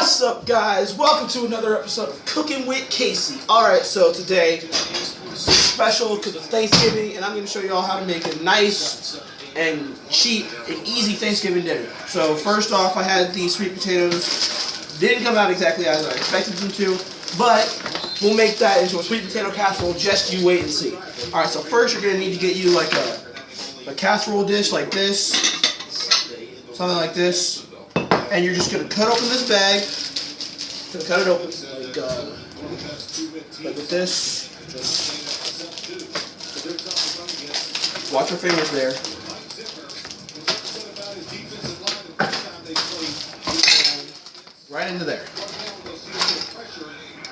What's up, guys? Welcome to another episode of Cooking with Casey. Alright, so today is special because it's Thanksgiving, and I'm going to show you all how to make a nice and cheap and easy Thanksgiving dinner. So first off, I had these sweet potatoes. Didn't come out exactly as I expected them to, but we'll make that into a sweet potato casserole. Just you wait and see. Alright, so first you're going to need to get you like a casserole dish like this, something like this. And you're just going to cut open this bag. Gonna cut it open like with this. Just watch your fingers there. Right into there.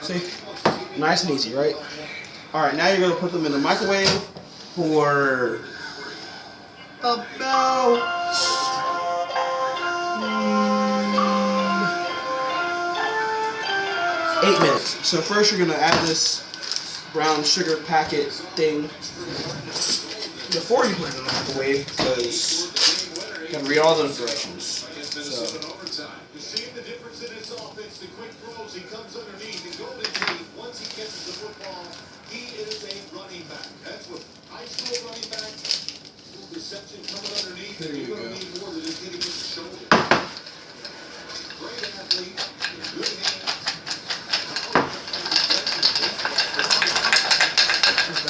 See? Nice and easy, right? Alright, now you're going to put them in the microwave for about 8 minutes. So first you're going to add this brown sugar packet thing before you put it in the microwave, because you got to read all those directions. So. There you go.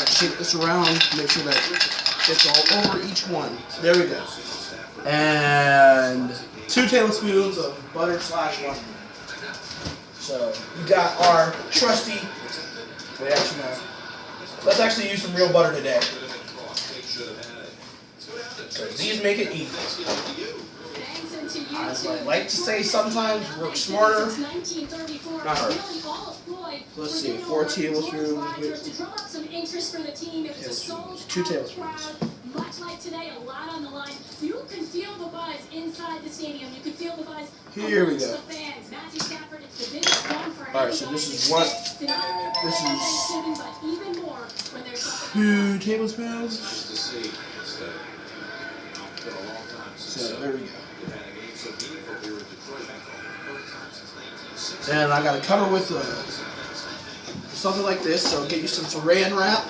Shake this around, make sure that it's all over each one. There we go. And 2 tablespoons of butter / margarine. So we got our trusty. Wait, actually no. Let's actually use some real butter today. So these make it easy. As I like to say, sometimes work smarter, not harder. Let's see, 4 tablespoons. 2 tablespoons. Much like today, a lot on the line. You can feel the buzz inside the stadium. You can feel the buzz. Here we go. The fans. Matthew Stafford, it's the biggest one for Alright, so this is what? This is 2 tablespoons. So there we go. And I gotta cover with something like this, so get you some saran wrap.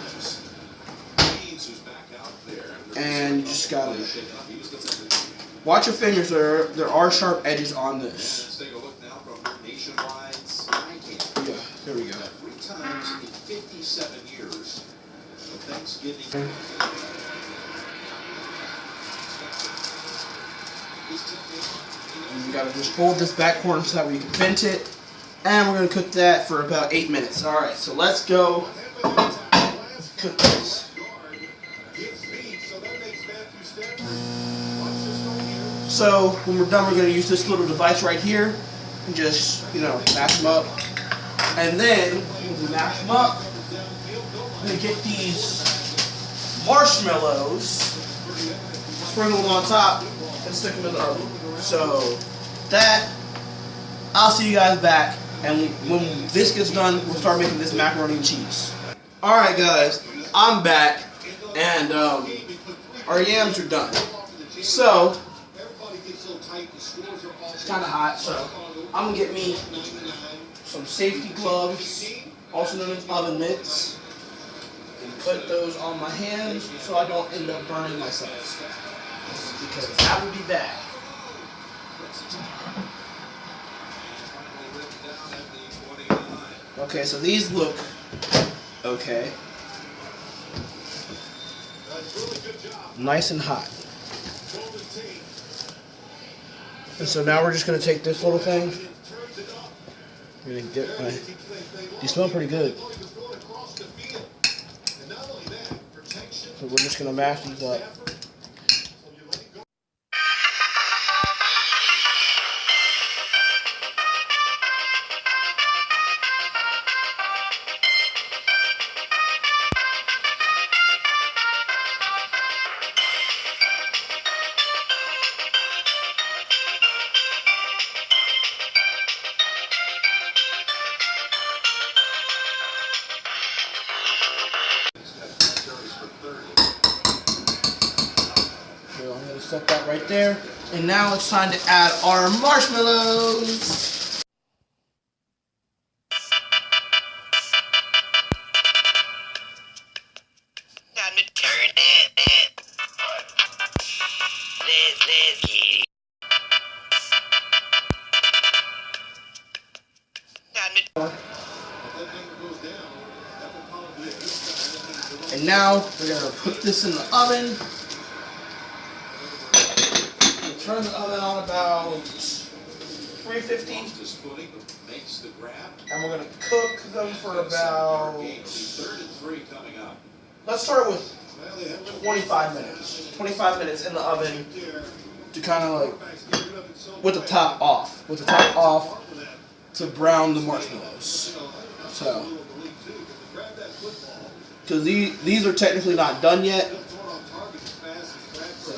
And you just gotta watch your fingers. There are sharp edges on this. Yeah, there we go. And you gotta just hold this back corner so that way you can vent it. And we're gonna cook that for about 8 minutes. Alright, so let's go cook this. So when we're done, we're gonna use this little device right here and just, mash them up. And then when we mash them up, we're gonna get these marshmallows, sprinkle them on top, and stick them in the oven. So that, I'll see you guys back, and when this gets done, we'll start making this macaroni and cheese. Alright guys, I'm back, and our yams are done. So, it's kind of hot, so I'm going to get me some safety gloves, also known as oven mitts, and put those on my hands so I don't end up burning myself, because that would be bad. Okay, so these look okay. Nice and hot. And so now we're just going to take this little thing. I'm going to get my... These smell pretty good. So we're just going to mash these up. Set that right there. And now it's time to add our marshmallows. And now we're gonna put this in the oven. We'll turn the oven on about 350. And we're gonna cook them for about, let's start with 25 minutes. 25 minutes in the oven to kind of like, with the top off. With the top off to brown the marshmallows. So, because these are technically not done yet. So.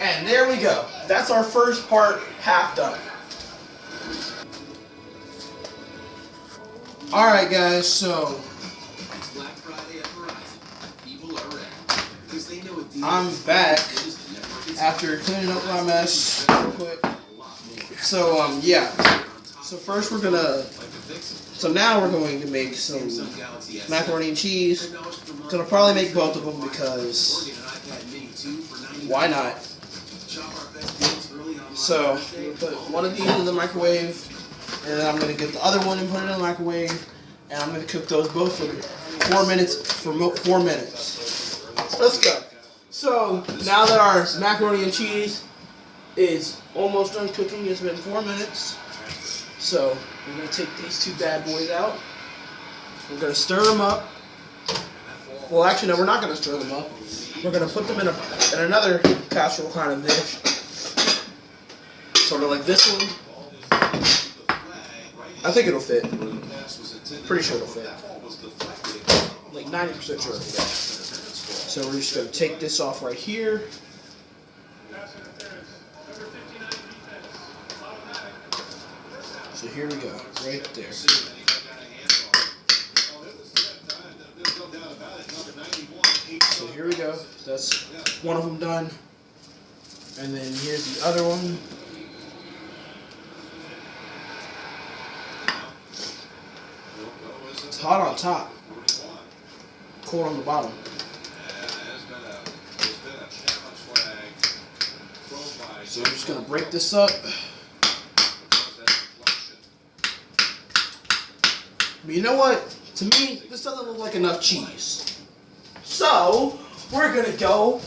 And there we go. That's our first part half done. Alright guys, so I'm back after cleaning up my mess real quick. So yeah. So first now we're going to make some macaroni and cheese. Gonna probably make both of them because why not? So put one of these in the microwave, and then I'm gonna get the other one and put it in the microwave, and I'm gonna cook those both for 4 minutes. Let's go. So now that our macaroni and cheese is almost done cooking, it's been 4 minutes. So we're gonna take these two bad boys out. We're gonna stir them up. Well, actually, no, we're not gonna stir them up. We're gonna put them in another casserole kind of dish, sort of like this one. I think it'll fit. Pretty sure it'll fit. Like 90% sure it'll fit. So we're just gonna take this off right here. So here we go, right there. So here we go. That's one of them done. And then here's the other one. It's hot on top, cold on the bottom. So I'm just gonna break this up. But you know what? To me, this doesn't look like enough cheese. So, we're gonna go.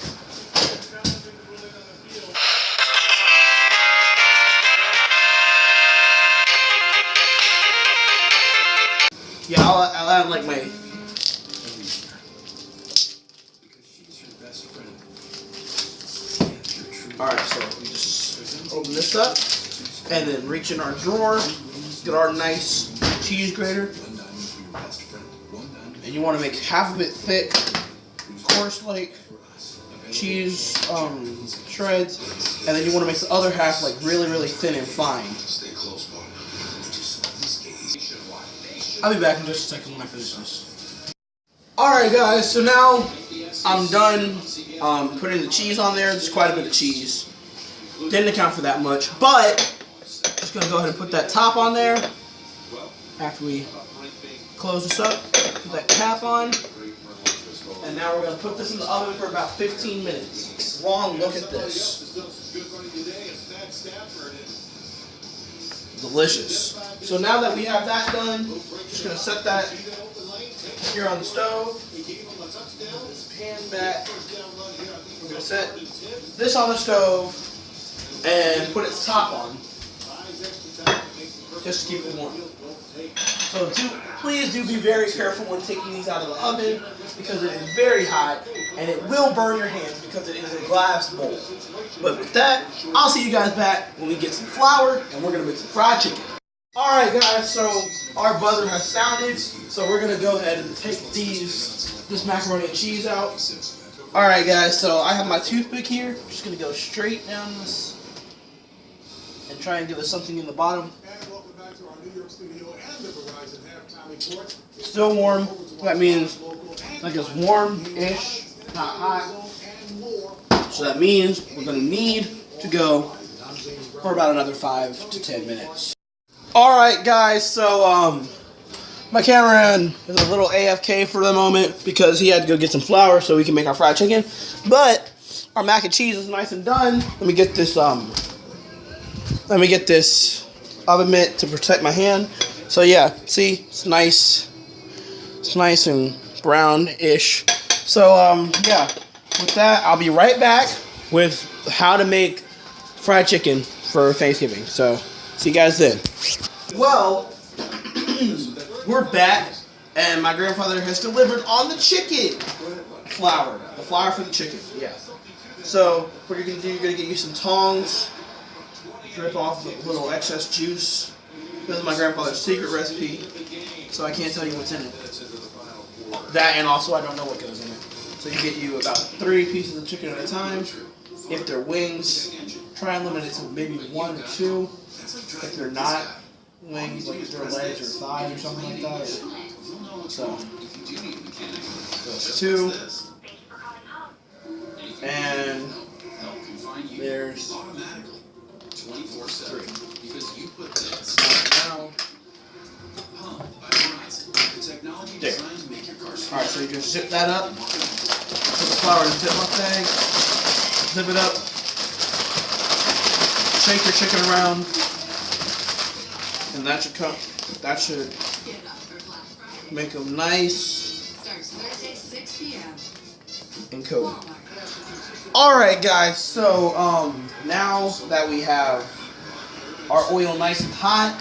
Yeah, I'll add like my. Alright, so we just open this up and then reach in our drawer, get our nice cheese grater. And you want to make half of it thick, coarse like cheese shreds, and then you want to make the other half like really, really thin and fine. I'll be back in just a second when I finish this. Alright guys, so now I'm done putting the cheese on there. There's quite a bit of cheese. Didn't account for that much, but just going to go ahead and put that top on there after we close this up. Put that cap on. And now we're going to put this in the oven for about 15 minutes. Long look at this. Delicious. So now that we have that done, just going to set that here on the stove. This pan back. We're going to set this on the stove and put its top on, just to keep it warm. So please do be very careful when taking these out of the oven, because it is very hot and it will burn your hands because it is a glass bowl. But with that, I'll see you guys back when we get some flour and we're going to make some fried chicken. Alright guys, so our buzzer has sounded, so we're going to go ahead and take this macaroni and cheese out. Alright guys, so I have my toothpick here. I'm just going to go straight down this and try and give us something in the bottom. Still warm. That means like it's warm-ish, not hot. So that means we're going to need to go for about another 5 to 10 minutes. Alright guys, so my cameraman is a little AFK for the moment because he had to go get some flour so we can make our fried chicken. But our mac and cheese is nice and done. Let me get this oven mitt to protect my hand. So yeah, see, it's nice and brown-ish. So yeah, with that, I'll be right back with how to make fried chicken for Thanksgiving. So see you guys then. Well, we're back, and my grandfather has delivered on the chicken flour, the flour for the chicken. Yeah. So what you're gonna do? You're gonna get you some tongs, drip off a little excess juice. This is my grandfather's secret recipe, so I can't tell you what's in it. That, and also I don't know what goes in it. So you get you about 3 pieces of chicken at a time. If they're wings, try and limit it to maybe 1 or 2. If they're not wings, like if they're legs or thighs or something like that. So there's 2. And there's 3. Now, there. Alright, so you just zip that up, put the flour in the Ziploc bag, zip it up, shake your chicken around, and that should make them nice and coated. Alright guys, so now that we have our oil nice and hot,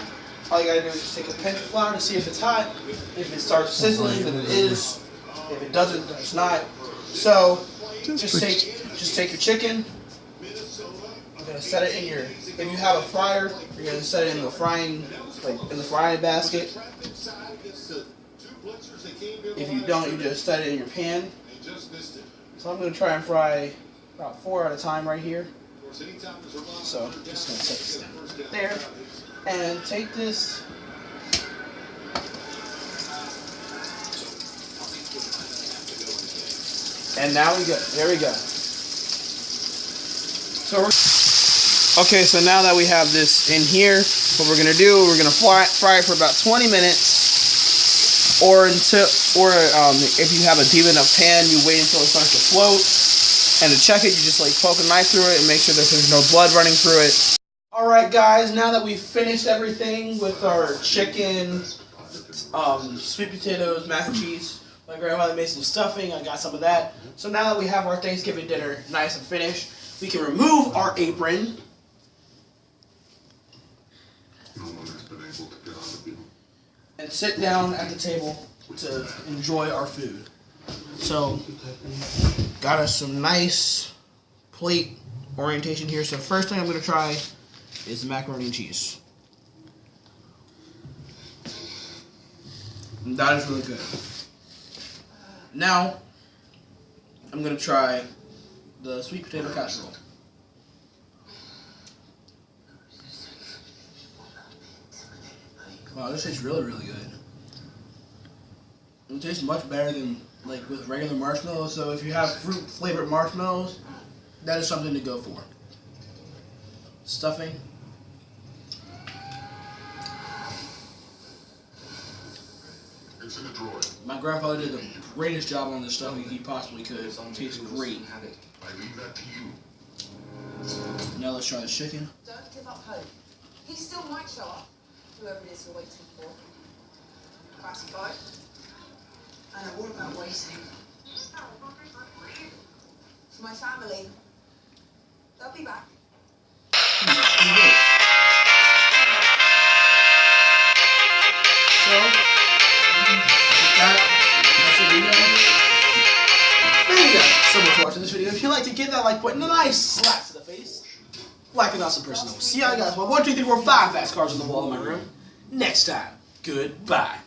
all you gotta do is just take a pinch of flour to see if it's hot. If it starts sizzling, then it is. If it doesn't, then it's not. So just take your chicken. You're gonna set it in your. If you have a fryer, you're gonna set it in the frying basket. If you don't, you just set it in your pan. So I'm gonna try and fry about 4 at a time right here. So just gonna set this down there. And take this and now there we go. So okay, so now that we have this in here, what we're gonna do, we're gonna fry it for about 20 minutes, or if you have a deep enough pan, you wait until it starts to float, and to check it, you just like poke a knife through it and make sure that there's no blood running through it. Alright guys, now that we've finished everything with our chicken, sweet potatoes, mac and cheese, my grandmother made some stuffing, I got some of that. So now that we have our Thanksgiving dinner nice and finished, we can remove our apron and sit down at the table to enjoy our food. So, got us some nice plate orientation here. So first thing I'm going to try is the macaroni and cheese. And that is really good. Now, I'm going to try the sweet potato casserole. Wow, this tastes really, really good. It tastes much better than like with regular marshmallows. So if you have fruit flavored marshmallows, that is something to go for. Stuffing. My grandfather did the greatest job on this stuffing he possibly could. It tastes great. Now let's try the chicken. Don't give up hope. He still might show up, whoever it is you're waiting for. Perhaps a boat. I know all about waiting. For my family, they'll be back. So, that's the video. There you go. So much for watching this video. If you like to give that like button a nice slap to the face, like an awesome person. See you guys. 1, 2, 3, 4, 5 fast cars on the wall in my room. Next time. Goodbye.